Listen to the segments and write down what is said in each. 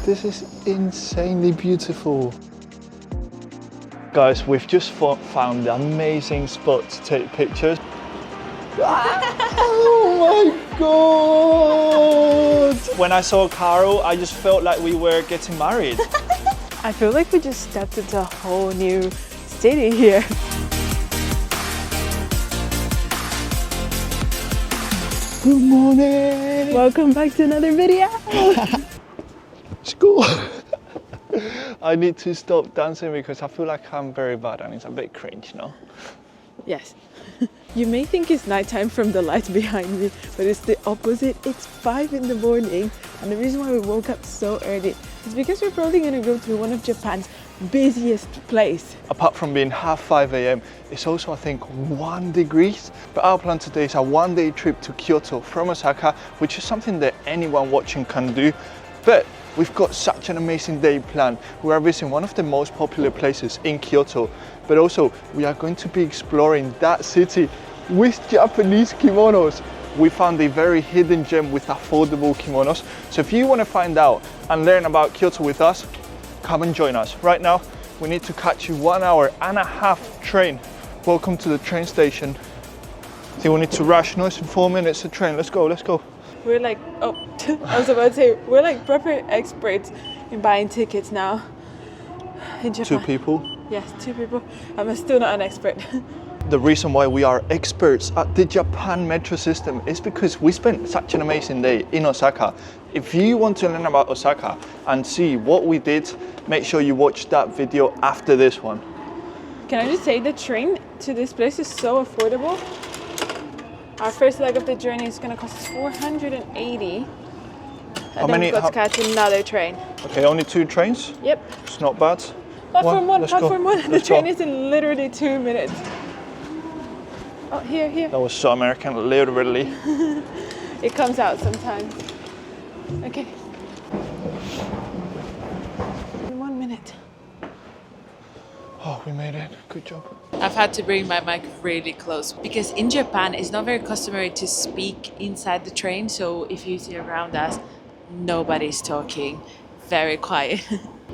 This is insanely beautiful. Guys, we've just found the amazing spot to take pictures. Oh my god! When I saw Caro, I just felt like we were getting married. I feel like we just stepped into a whole new city here. Good morning! Welcome back to another video. Let's go! I need to stop dancing because I feel like I'm very bad and it's a bit cringe, no? Yes. You may think it's nighttime from the lights behind me, but it's the opposite. It's 5 in the morning, and the reason why we woke up so early is because we're probably going to go to one of Japan's busiest places. Apart from being 5 a.m, it's also I think 1 degree. But our plan today is a 1-day trip to Kyoto from Osaka, which is something that anyone watching can do. But we've got such an amazing day planned. We are visiting one of the most popular places in Kyoto, but also we are going to be exploring that city with Japanese kimonos. We found a very hidden gem with affordable kimonos. So if you want to find out and learn about Kyoto with us, come and join us. Right now, we need to catch a 1.5-hour train. Welcome to the train station. I think we need to rush. No, it's in 4 minutes the train. Let's go, let's go. We're like, oh, I was about to say, we're like proper experts in buying tickets now in Japan. 2 people. Yes, 2 people. I'm still not an expert. The reason why we are experts at the Japan metro system is because we spent such an amazing day in Osaka. If you want to learn about Osaka and see what we did, make sure you watch that video after this one. Can I just say the train to this place is so affordable? Our first leg of the journey is going to cost us 480. And then we've got to catch another train. Okay, only 2 trains? Yep. It's not bad. Platform 1, let's platform go. 1. The train is in literally 2 minutes. Oh, here, here. That was so American, literally. It comes out sometimes. Okay. In 1 minute. Oh, we made it. Good job. I've had to bring my mic really close because in Japan it's not very customary to speak inside the train, so if you see around us, nobody's talking, very quiet.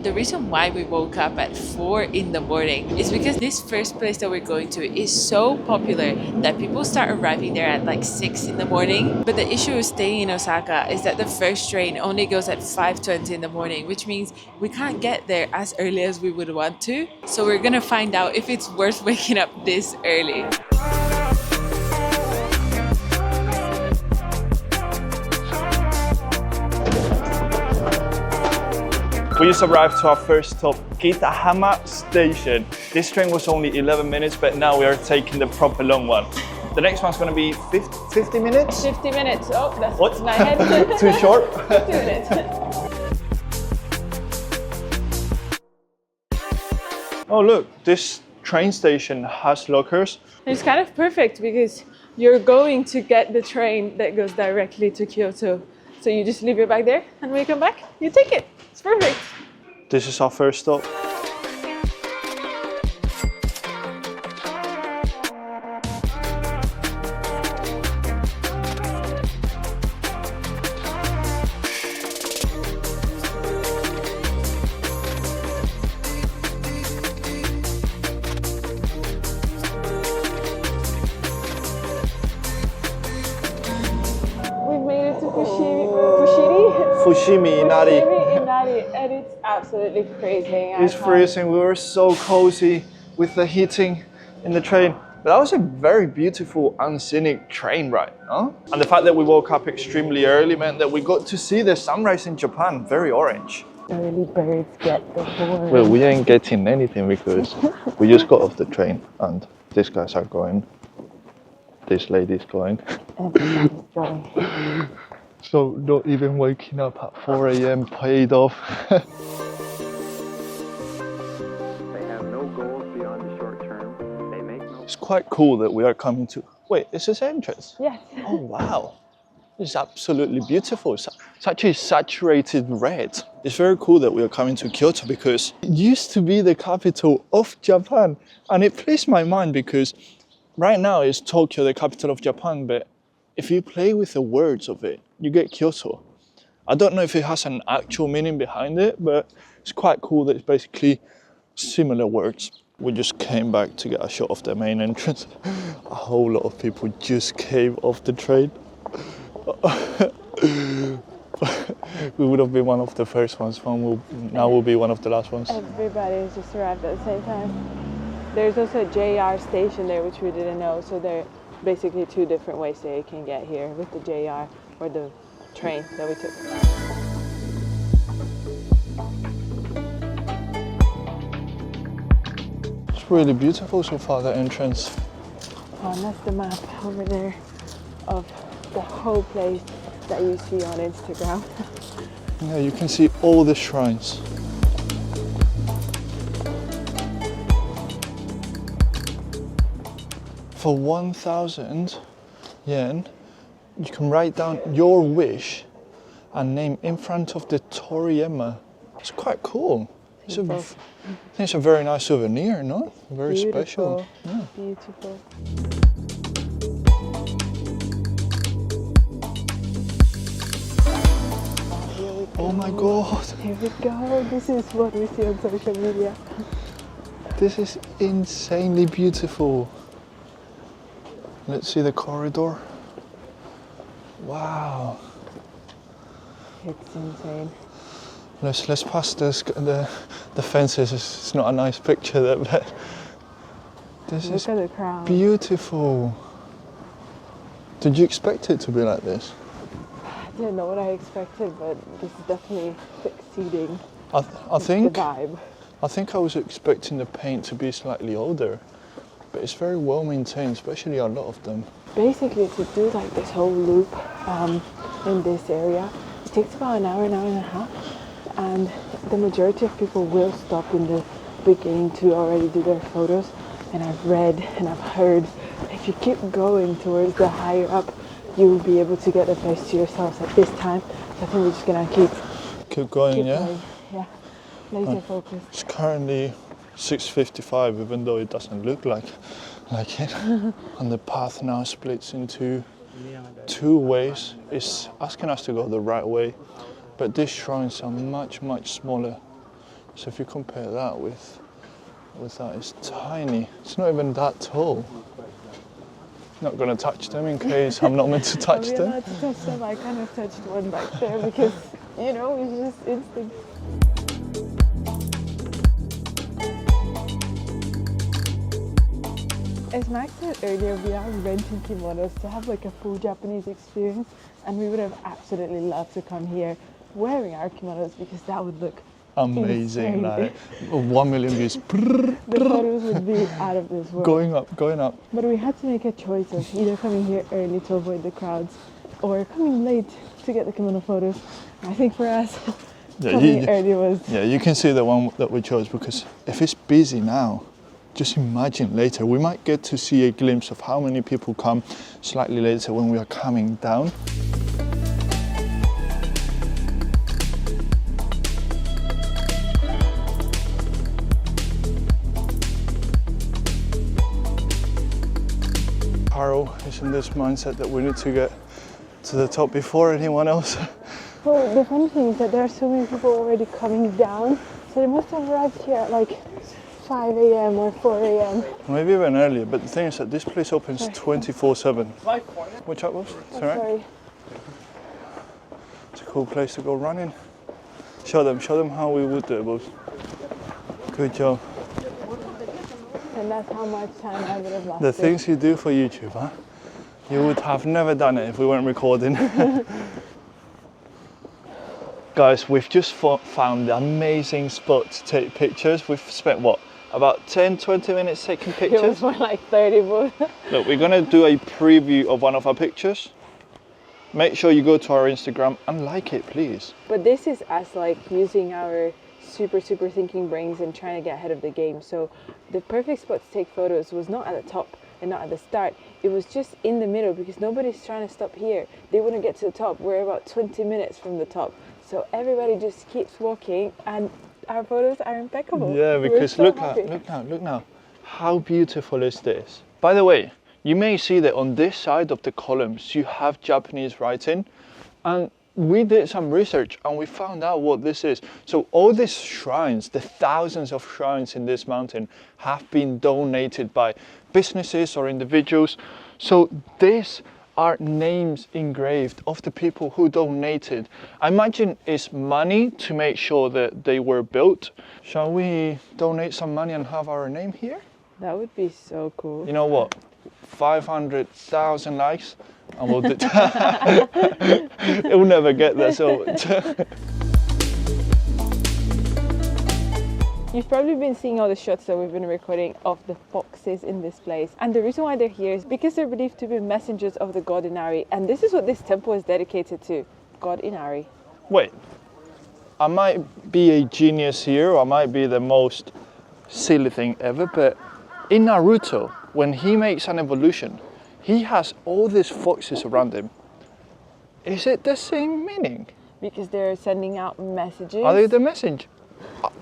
The reason why we woke up at 4 in the morning is because this first place that we're going to is so popular that people start arriving there at like 6 in the morning. But the issue with staying in Osaka is that the first train only goes at 5:20 in the morning, which means we can't get there as early as we would want to. So we're gonna find out if it's worth waking up this early. We just arrived to our first stop, Yasaka Station. This train was only 11 minutes, but now we are taking the proper long one. The next one's going to be 50 minutes? 50 minutes. Oh, that's what? My head. Too short? 50 minutes. Oh look, this train station has lockers. It's kind of perfect because you're going to get the train that goes directly to Kyoto. So you just leave your bag there, and when you come back, you take it. It's perfect. This is our first stop. We've made it to Fushimi Inari. And it's absolutely freezing. It's freezing. We were so cozy with the heating in the train. But that was a very beautiful and scenic train ride, no? And the fact that we woke up extremely early meant that we got to see the sunrise in Japan, very orange. Early birds get the worm. Well, we ain't getting anything because we just got off the train and these guys are going. This lady's going. Everybody's joy. So not even waking up at 4 a.m. paid off. They have no goals beyond the short term. They make no... It's quite cool that we are coming to... Wait, is this entrance? Yes. Oh wow. It's absolutely beautiful. Such a saturated red. It's very cool that we are coming to Kyoto because it used to be the capital of Japan. And it plays my mind because right now it's Tokyo, the capital of Japan, but if you play with the words of it, you get Kyoto. I don't know if it has an actual meaning behind it, but it's quite cool that it's basically similar words. We just came back to get a shot of the main entrance. A whole lot of people just came off the train. We would have been one of the first ones, now we'll be one of the last ones. Everybody has just arrived at the same time. There's also a JR station there, which we didn't know, so there are basically two different ways that you can get here, with the JR or the train that we took. It's really beautiful so far, the entrance. Oh, and that's the map over there of the whole place that you see on Instagram. Yeah, you can see all the shrines. For 1,000 yen, you can write down your wish and name in front of the Toriyama. It's quite cool. I think it's a very nice souvenir, no? Very special. Yeah. Beautiful. Oh my god. Here we go. This is what we see on social media. This is insanely beautiful. Let's see the corridor. Wow. It's insane. Let's pass the fences. It's not a nice picture there, but this Look is at the crowd. beautiful. Did you expect it to be like this? I didn't know what I expected, but this is definitely exceeding I the think vibe. I was expecting the paint to be slightly older, but it's very well maintained, especially a lot of them. Basically, to do like this whole loop in this area, it takes about an hour and a half, and the majority of people will stop in the beginning to already do their photos. And I've read and I've heard, if you keep going towards the higher up, you will be able to get the place to yourselves at this time. So I think we're just gonna Keep going, yeah? going. Yeah, laser focus. It's currently 6:55, even though it doesn't look like it. And the path now splits into two ways. It's asking us to go the right way, but these shrines are much smaller. So if you compare that with that, it's tiny. It's not even that tall. Not gonna touch them in case I'm not meant to touch Are we them. allowed to touch them? I kind of touched one back there because, you know, it's just instinct. As Max said earlier, we are renting kimonos to have like a full Japanese experience, and we would have absolutely loved to come here wearing our kimonos because that would look Amazing, insane. like 1 million views. The photos would be out of this world. Going up. But we had to make a choice of either coming here early to avoid the crowds or coming late to get the kimono photos. I think for us, coming early was... Yeah, you can see the one that we chose, because if it's busy now, just imagine later. We might get to see a glimpse of how many people come slightly later when we are coming down. Carol is in this mindset that we need to get to the top before anyone else. Well, the funny thing is that there are so many people already coming down, so they must have arrived here at like 5 a.m. or 4 a.m. Maybe even earlier, but the thing is that this place opens 24/7. Watch out, boss. It's alright. Sorry. It's a cool place to go running. Show them how we would do it, boss. Good job. And that's how much time I would have lost. The things you do for YouTube, huh? You would have never done it if we weren't recording. Guys, we've just found the amazing spot to take pictures. We've spent what? About 10-20 minutes taking It pictures. was more like 30, but... Look, we're gonna do a preview of one of our pictures. Make sure you go to our Instagram and like it, please. But this is us like using our super thinking brains and trying to get ahead of the game. So the perfect spot to take photos was not at the top and not at the start. It was just in the middle because nobody's trying to stop here. They wouldn't get to the top. We're about 20 minutes from the top. So everybody just keeps walking and our photos are impeccable. Yeah, because We're so look happy. now. How beautiful is this? By the way, you may see that on this side of the columns you have Japanese writing, and we did some research and we found out what this is. So all these shrines, the thousands of shrines in this mountain, have been donated by businesses or individuals. So these are names engraved of the people who donated. I imagine it's money to make sure that they were built. Shall we donate some money and have our name here? That would be so cool. You know what? 500,000 likes and we'll do it will never get there, so You've probably been seeing all the shots that we've been recording of the foxes in this place. And the reason why they're here is because they're believed to be messengers of the god Inari. And this is what this temple is dedicated to, God Inari. Wait, I might be a genius here, or I might be the most silly thing ever, but in Naruto, when he makes an evolution, he has all these foxes around him. Is it the same meaning? Because they're sending out messages. Are they the message?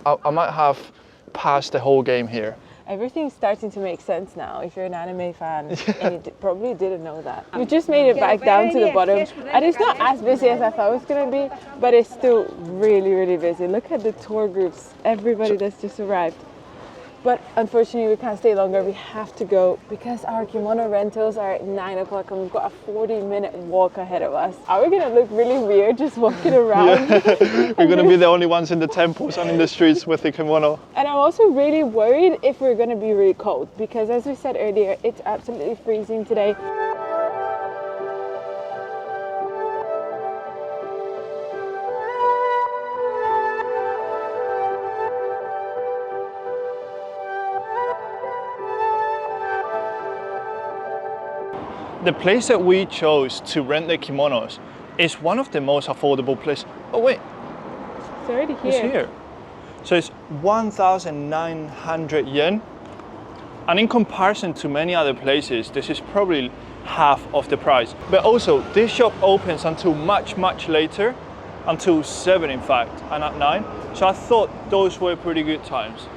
I might have passed the whole game here. Everything's starting to make sense now if you're an anime fan and you probably didn't know that. We just made it back down to the bottom and it's not as busy as I thought it was going to be, but it's still really, really busy. Look at the tour groups, everybody that's just arrived. But unfortunately we can't stay longer, we have to go because our kimono rentals are at 9 o'clock and we've got a 40-minute walk ahead of us. Are we going to look really weird just walking around? We're going to be the only ones in the temples and in the streets with the kimono. And I'm also really worried if we're going to be really cold because as we said earlier, it's absolutely freezing today. The place that we chose to rent the kimonos is one of the most affordable places. Oh wait, It's already here. it's here. So it's 1,900 yen. And in comparison to many other places, this is probably half of the price. But also, this shop opens until much, much later, until 7 in fact, and at 9. So I thought those were pretty good times.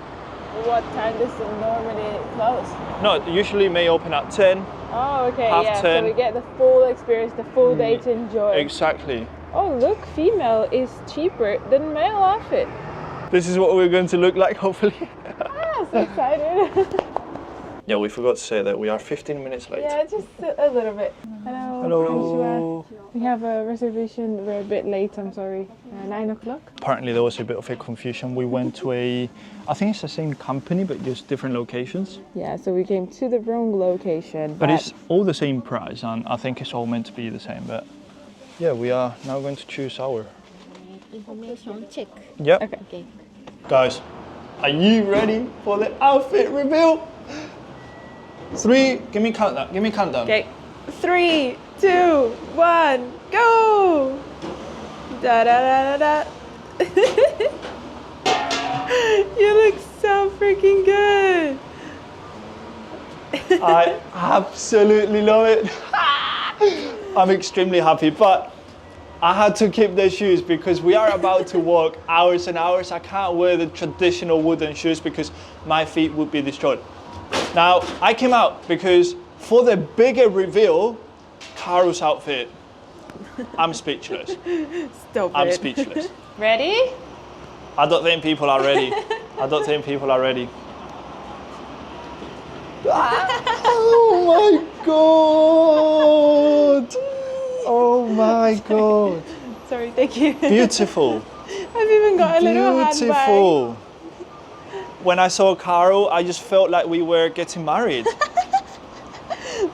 What time does it normally close? No, it usually may open at 10. Oh, okay, Half yeah. 10. So we get the full experience, the full day to enjoy. Exactly. Oh, look, female is cheaper than male outfit. This is what we're going to look like, hopefully. Ah, so excited. Yeah, we forgot to say that we are 15 minutes late. Yeah, just a little bit. Hello. Hello. Konnichiwa. We have a reservation. We're a bit late, I'm sorry. 9 o'clock. Apparently there was a bit of a confusion. We went to I think it's the same company, but just different locations. Yeah, so we came to the wrong location. But it's all the same price, and I think it's all meant to be the same. But yeah, we are now going to choose our. Information check. Yep. Okay. Guys, are you ready for the outfit reveal? 3, give me countdown. Give me countdown. Okay. 3, 2, 1, go! Da da da da da. You look so freaking good. I absolutely love it. I'm extremely happy, but I had to keep the shoes because we are about to walk hours and hours. I can't wear the traditional wooden shoes because my feet would be destroyed. Now, I came out because for the bigger reveal, Karu's outfit, I'm speechless. Stop I'm it. speechless. Ready? I don't think people are ready. I don't think people are ready. Oh my god! Oh my god! Sorry, thank you. Beautiful. I've even got a little handbag. Beautiful. When I saw Karu, I just felt like we were getting married.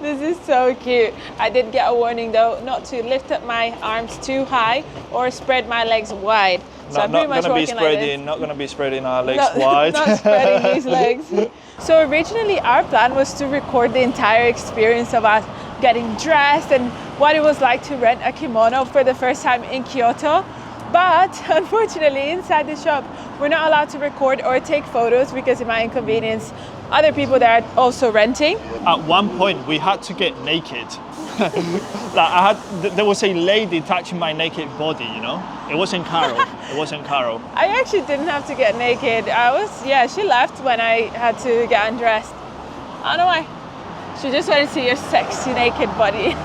This is so cute. I did get a warning though, not to lift up my arms too high or spread my legs wide. So I'm pretty much walking like this. Not gonna be spreading our legs Not- wide. Not spreading these legs. So originally our plan was to record the entire experience of us getting dressed and what it was like to rent a kimono for the first time in Kyoto. But unfortunately inside the shop, we're not allowed to record or take photos because it might inconvenience other people that are also renting. At one point, we had to get naked. Like there was a lady touching my naked body, you know? It wasn't Caro. It wasn't Caro. I actually didn't have to get naked. She left when I had to get undressed. I don't know why. She just wanted to see your sexy naked body.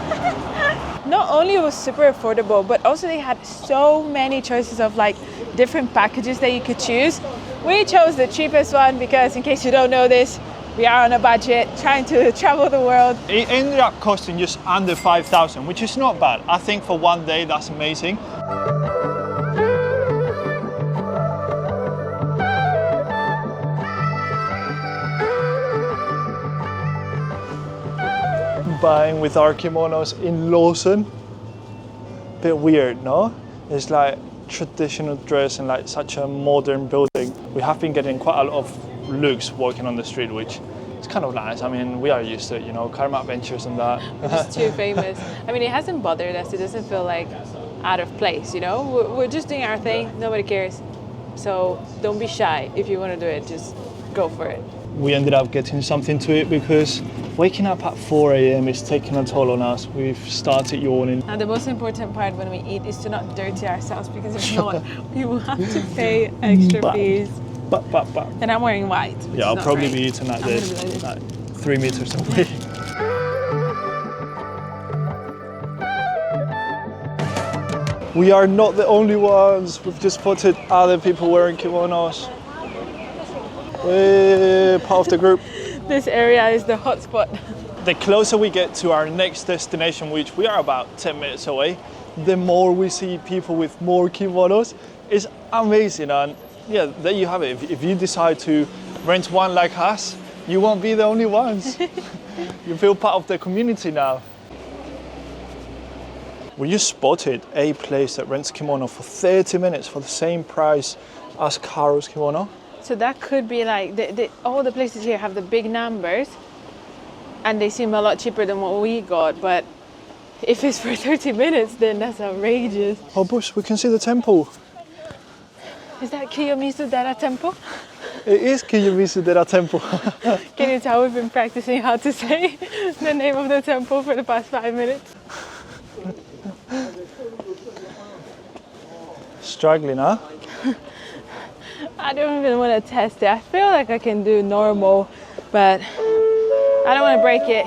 not only it was super affordable, but also they had so many choices of like different packages that you could choose. We chose the cheapest one because, in case you don't know this, we are on a budget trying to travel the world. It ended up costing just under 5,000, which is not bad. I think for one day that's amazing. Buying with our kimonos in Lawson. Bit weird, no? It's like traditional dress in like such a modern building. We have been getting quite a lot of looks walking on the street, which is kind of nice. I mean, we are used to it, you know, Karma Adventures and that. We're just too famous. I mean, it hasn't bothered us. It doesn't feel like out of place, you know? We're just doing our thing. Nobody cares. So don't be shy. If you want to do it, just go for it. We ended up getting something to eat because waking up at 4 a.m. is taking a toll on us. We've started yawning. And the most important part when we eat is to not dirty ourselves, because if not, we will have to pay extra fees. And I'm wearing white. Yeah, I'll probably be eating like this, like 3 meters away. We are not the only ones. We've just spotted other people wearing kimonos. We're part of the group. This area is the hotspot. The closer we get to our next destination, which we are about 10 minutes away, the more we see people with more kimonos. It's amazing, and yeah, there you have it. If you decide to rent one like us, you won't be the only ones. You feel part of the community now. We just spotted a place that rents kimono for 30 minutes for the same price as Karo's kimono. So that could be like, all the places here have the big numbers and they seem a lot cheaper than what we got, but if it's for 30 minutes, then that's outrageous. Oh, Bush, we can see the temple. Is that Kiyomizu-dera Temple? It is Kiyomizu-dera Temple. Can you tell we've been practicing how to say the name of the temple for the past 5 minutes? Struggling, huh? I don't even want to test it. I feel like I can do normal, but I don't want to break it.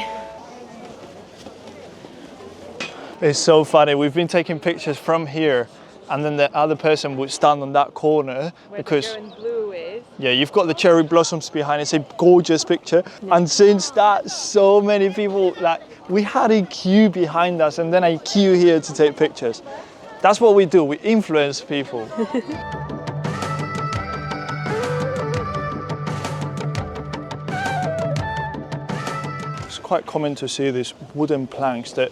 It's so funny. We've been taking pictures from here, and then the other person would stand on that corner because the girl in blue is. Yeah, you've got the cherry blossoms behind. It's a gorgeous picture. Yeah. And since that, so many people, like, we had a queue behind us and then a queue here to take pictures. That's what we do. We influence people. It's quite common to see these wooden planks that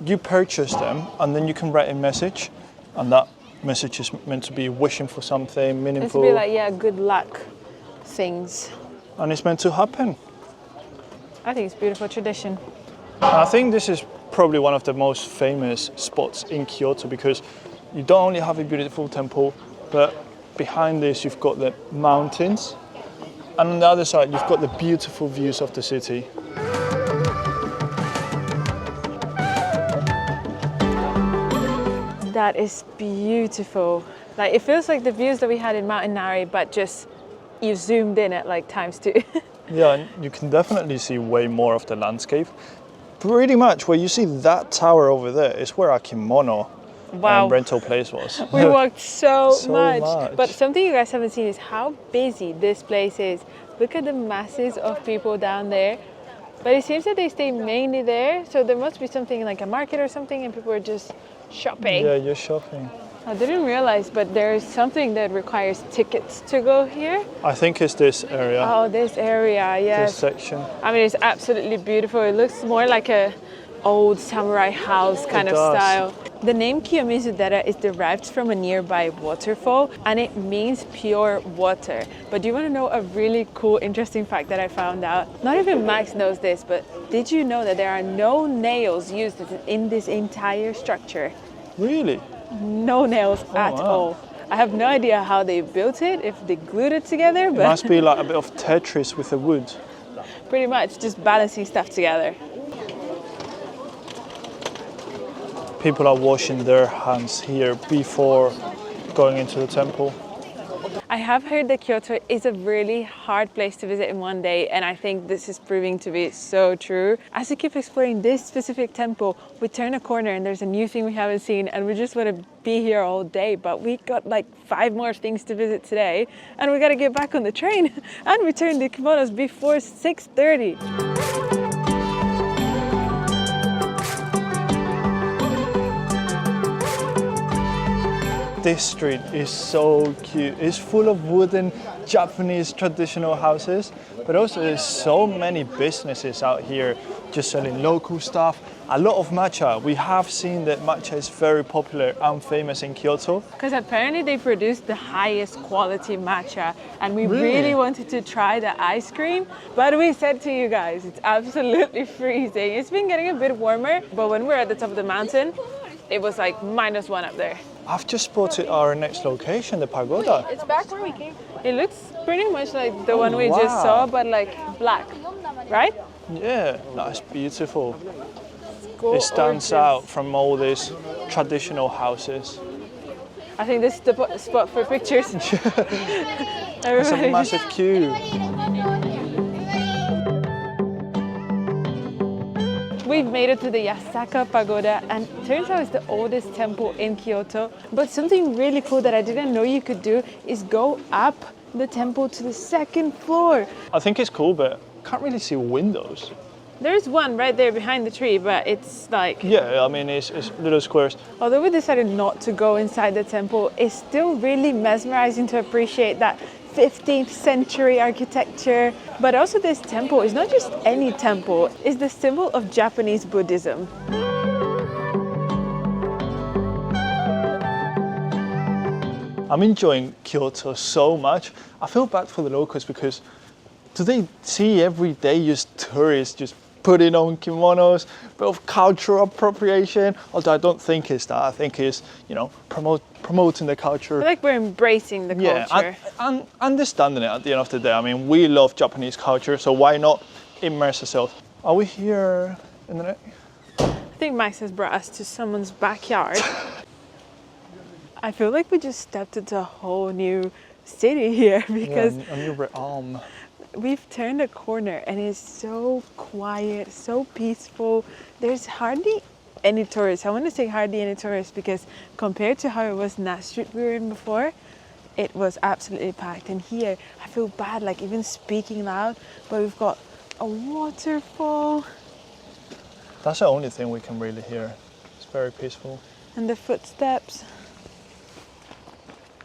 you purchase them and then you can write a message, and that message is meant to be wishing for something meaningful. It's to be like, yeah, good luck things. And it's meant to happen. I think it's a beautiful tradition. I think this is probably one of the most famous spots in Kyoto because you don't only have a beautiful temple, but behind this you've got the mountains, and on the other side you've got the beautiful views of the city. That is beautiful. Like, it feels like the views that we had in Mount Inari, but just you zoomed in at like ×2. Yeah, and you can definitely see way more of the landscape. Pretty much where you see that tower over there is where our kimono rental place was. We walked so much. But something you guys haven't seen is how busy this place is. Look at the masses of people down there. But it seems that they stay mainly there, so there must be something like a market or something, and people are just shopping. Yeah, you're shopping. I didn't realize, but there is something that requires tickets to go here. I think it's this area. Oh, this area, yes. This section. I mean, it's absolutely beautiful. It looks more like a old samurai house kind of style. The name Kiyomizu-dera is derived from a nearby waterfall, and it means pure water. But do you want to know a really cool, interesting fact that I found out? Not even Max knows this, but did you know that there are no nails used in this entire structure? Really? No nails at all. I have no idea how they built it, if they glued it together, but it must be like a bit of Tetris with the wood. Pretty much, just balancing stuff together. People are washing their hands here before going into the temple. I have heard that Kyoto is a really hard place to visit in one day, and I think this is proving to be so true. As we keep exploring this specific temple, we turn a corner and there's a new thing we haven't seen, and we just want to be here all day, but we got like 5 more things to visit today, and we got to get back on the train and return to Kimonos before 6:30. This street is so cute. It's full of wooden Japanese traditional houses, but also there's so many businesses out here just selling local stuff. A lot of matcha. We have seen that matcha is very popular and famous in Kyoto. Because apparently they produce the highest quality matcha, and we Really? really wanted to try the ice cream, but we said to you guys, it's absolutely freezing. It's been getting a bit warmer, but when we're at the top of the mountain, it was like -1 up there. I've just spotted our next location, the pagoda. It's back where we came. It looks pretty much like the one we wow. just saw, but like black, right? Yeah, that's beautiful. It Gorgeous. stands out from all these traditional houses. I think this is the spot for pictures. It's a Everybody. massive queue. We've made it to the Yasaka Pagoda, and it turns out it's the oldest temple in Kyoto. But something really cool that I didn't know you could do is go up the temple to the 2nd floor. I think it's cool, but can't really see windows. There's one right there behind the tree, but it's like, Yeah, I mean, it's little squares. although we decided not to go inside the temple, it's still really mesmerizing to appreciate that 15th century architecture. But also this temple is not just any temple, it's the symbol of Japanese Buddhism. I'm enjoying Kyoto so much. I feel bad for the locals because do they see every day just tourists just putting on kimonos, bit of cultural appropriation? Although I don't think it's that. I think it's, promoting the culture. I feel like we're embracing the culture. and understanding it at the end of the day. I mean, we love Japanese culture, so why not immerse ourselves? Are we here in the next? I think Max has brought us to someone's backyard. I feel like we just stepped into a whole new city here because a new arm. we've turned a corner and it's so quiet, so peaceful. There's hardly any tourists. I want to say hardly any tourists because compared to how it was in that street we were in before, it was absolutely packed. And here I feel bad like even speaking loud, but we've got a waterfall That's the only thing we can really hear. It's very peaceful. and the footsteps.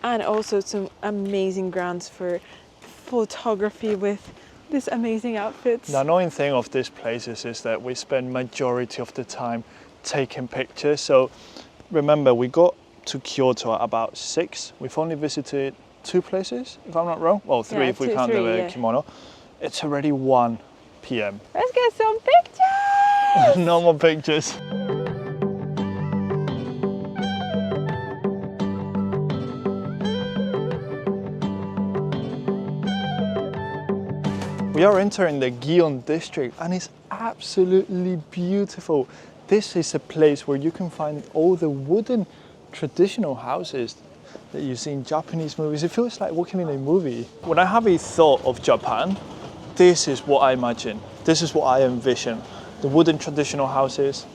And also some amazing grounds for photography with these amazing outfits. The annoying thing of these places is that we spend majority of the time taking pictures. So remember, we got to Kyoto at about 6. We've only visited 2 places, if I'm not wrong. Well, 3 Yeah, if we 2, count 3, the yeah. kimono. It's already 1 p.m. Let's get some pictures! No more pictures. We are entering the Gion District and it's absolutely beautiful. This is a place where you can find all the wooden traditional houses that you see in Japanese movies. It feels like walking in a movie. When I have a thought of Japan, this is what I imagine. This is what I envision. The wooden traditional houses.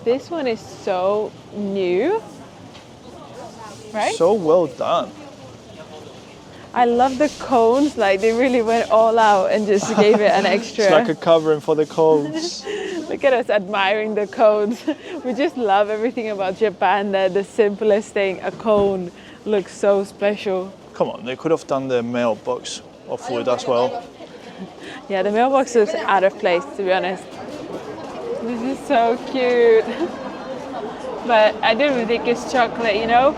This one is so new, right? So well done. I love the cones, like they really went all out and just gave it an extra. It's like a covering for the cones. Look at us admiring the cones. We just love everything about Japan, that the simplest thing, a cone, looks so special. Come on, they could have done the mailbox of wood as well. Yeah, the mailbox looks out of place, to be honest. This is so cute. But I don't think it's chocolate, you know?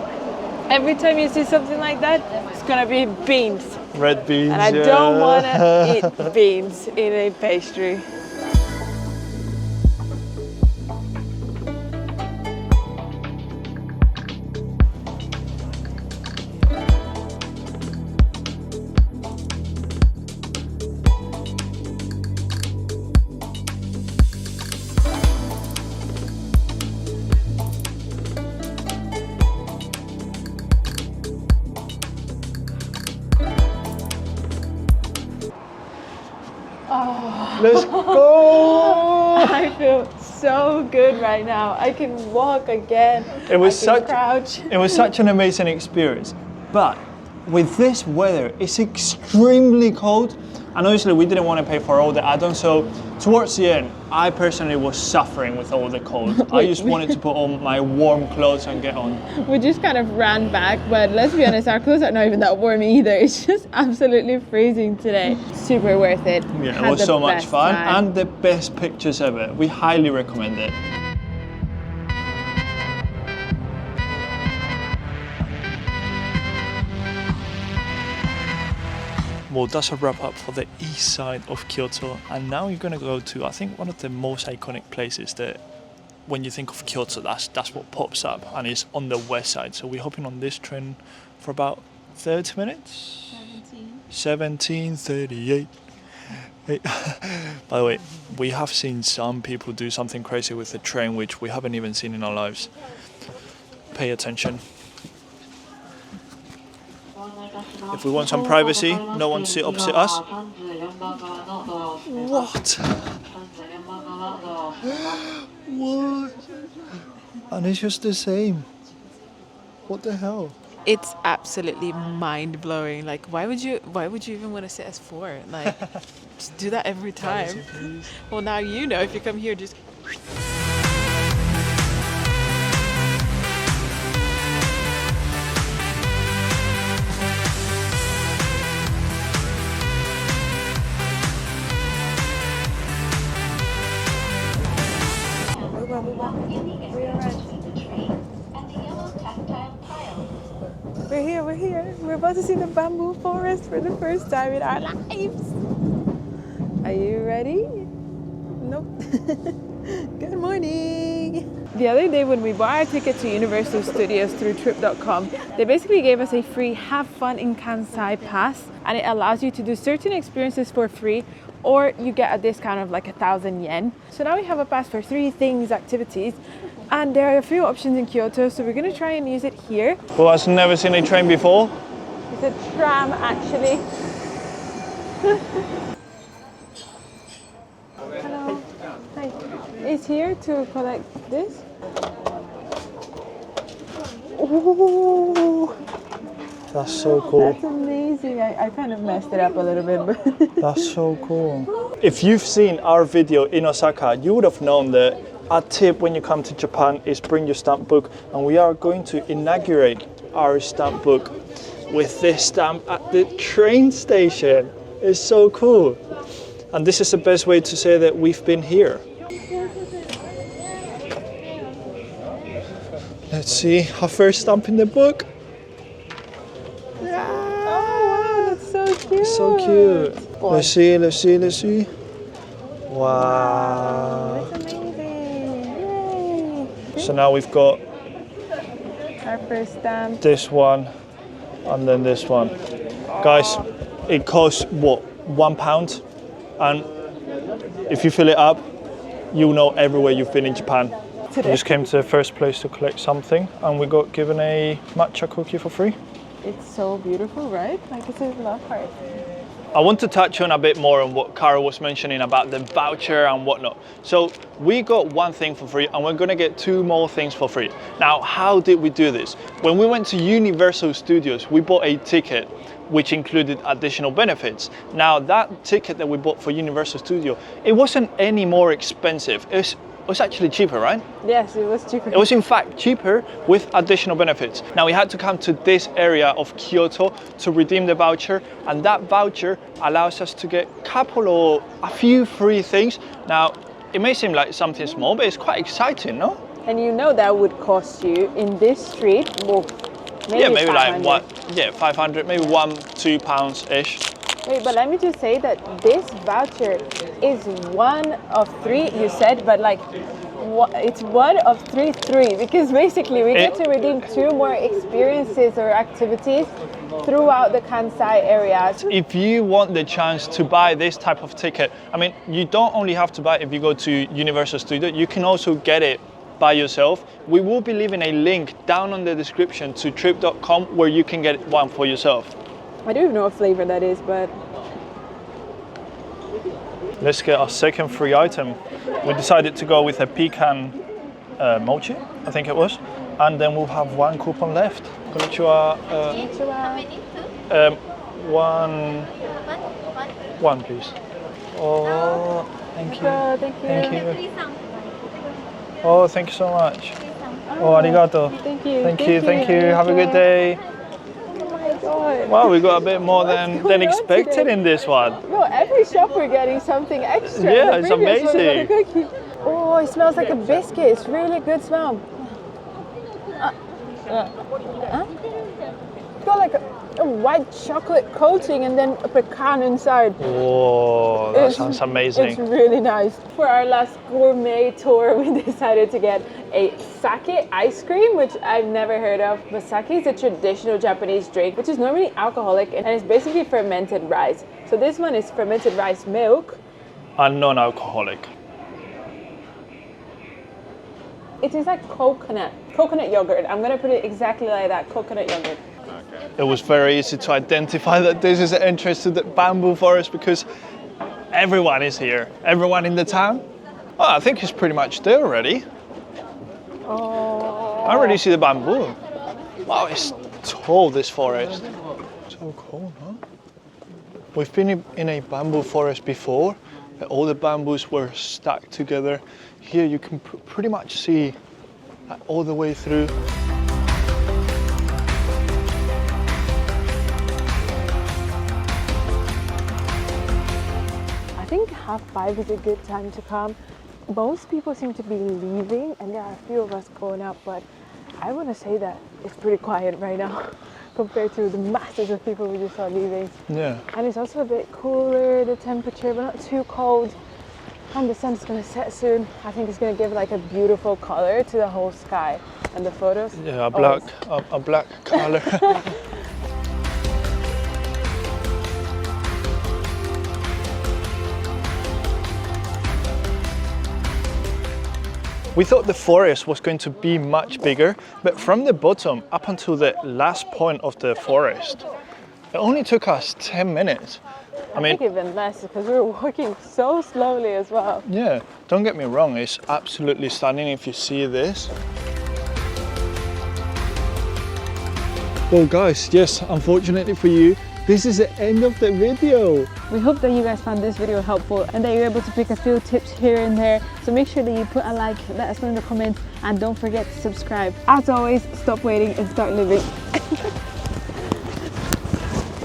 Every time you see something like that, it's gonna be beans. Red beans, And I don't wanna eat beans in a pastry. Let's go! I feel so good right now. I can walk again. It was I can crouch. It was such an amazing experience. But with this weather, it's extremely cold. And obviously we didn't want to pay for all the add-ons, so towards the end, I personally was suffering with all the cold. I just wanted to put on my warm clothes and get on. We just kind of ran back, but let's be honest, our clothes are not even that warm either. It's just absolutely freezing today. Super worth it. Yeah, it was so much fun and the best pictures ever. We highly recommend it. Well, that's a wrap up for the east side of Kyoto, and now you're gonna go to, I think, one of the most iconic places that when you think of Kyoto, that's what pops up, and it's on the west side. So we're hopping on this train for about 30 minutes? 17:38. By the way, we have seen some people do something crazy with the train which we haven't even seen in our lives. Pay attention. If we want some privacy, no one sit opposite us. What? What? And it's just the same. What the hell? It's absolutely mind-blowing. Like, why would you even want to sit as four? Like, just do that every time. Well, now you know, if you come here, just... We're here. We're about to see the bamboo forest for the first time in our lives. Are you ready? Nope. Good morning. The other day when we bought our ticket to Universal Studios through trip.com, they basically gave us a free Have Fun in Kansai pass, and it allows you to do certain experiences for free, or you get a discount of like 1,000 yen. So now we have a pass for 3 things, activities, and there are a few options in Kyoto, so we're going to try and use it here. Who has never seen a train before? It's a tram, actually. Hello. Hi. It's here to collect this. Oh, That's so cool. that's amazing. I kind of messed it up a little bit, but That's so cool. If you've seen our video in Osaka, you would have known that a tip when you come to Japan is bring your stamp book, and we are going to inaugurate our stamp book with this stamp at the train station. It's so cool. And this is the best way to say that we've been here. Let's see, our first stamp in the book. oh wow, that's so cute. So cute. Let's see. Wow. That's amazing. Yay. So now we've got Our first stamp. this one and then this one. Guys, it costs what, £1? And if you fill it up, you'll know everywhere you've been in Japan. We just came to the first place to collect something, and we got given a matcha cookie for free. It's so beautiful, right? Like it's a love heart. I want to touch on a bit more on what Carol was mentioning about the voucher and whatnot. So we got one thing for free, and we're gonna get 2 more things for free. Now, how did we do this? When we went to Universal Studios, we bought a ticket which included additional benefits. Now, that ticket that we bought for Universal Studio, it wasn't any more expensive. It was actually cheaper, right? Yes, it was cheaper. It was in fact cheaper with additional benefits. Now we had to come to this area of Kyoto to redeem the voucher, and that voucher allows us to get a few free things. Now, it may seem like something small, but it's quite exciting, no? And you know that would cost you in this street, well, maybe 500. 500, maybe £1-2-ish. Wait, but let me just say that this voucher is one of 3, you said, but like, it's one of 3 because basically we get to redeem 2 more experiences or activities throughout the Kansai area. If you want the chance to buy this type of ticket, I mean, you don't only have to buy it if you go to Universal Studio, you can also get it by yourself. We will be leaving a link down on the description to trip.com where you can get one for yourself. I don't even know what flavor that is, but Let's get our second free item. We decided to go with a pecan mochi, I think it was, and then we'll have one coupon left. Konnichiwa. One please. Oh, thank you. Thank you. Oh, thank you so much. Oh, arigato. Thank you. Thank you. Have a good day. Oh my god. Wow, we got a bit more than expected in this one. No, every shop we're getting something extra. Yeah, The it's previous one was amazing. a cookie. Oh, it smells like a biscuit. It's really good smell. It's got like a white chocolate coating and then a pecan inside. Oh, that sounds amazing. It's really nice. For our last gourmet tour, we decided to get a sake ice cream, which I've never heard of. But sake is a traditional Japanese drink, which is normally alcoholic and it's basically fermented rice. So this one is fermented rice milk. And non-alcoholic. It is like coconut yogurt. I'm gonna put it exactly like that, coconut yogurt. It was very easy to identify that this is an entrance to the bamboo forest because everyone is here. Everyone in the town. Oh, I think it's pretty much there already. Oh. I already see the bamboo. Wow, it's tall, this forest. So cool, huh? We've been in a bamboo forest before. All the bamboos were stacked together. Here you can pretty much see all the way through. I think 5:30 is a good time to come. Most people seem to be leaving and there are a few of us going up, but I want to say that it's pretty quiet right now compared to the masses of people we just saw leaving. Yeah. And it's also a bit cooler, the temperature, but not too cold. And the sun's gonna set soon. I think it's gonna give like a beautiful color to the whole sky. And the photos? Yeah, a black color. We thought the forest was going to be much bigger, but from the bottom up until the last point of the forest, it only took us 10 minutes. I think even less because we were walking so slowly as well. Yeah, don't get me wrong, it's absolutely stunning if you see this. Well guys, yes, unfortunately for you, this is the end of the video. We hope that you guys found this video helpful and that you're able to pick a few tips here and there. So make sure that you put a like, let us know in the comments, and don't forget to subscribe. As always, stop waiting and start living.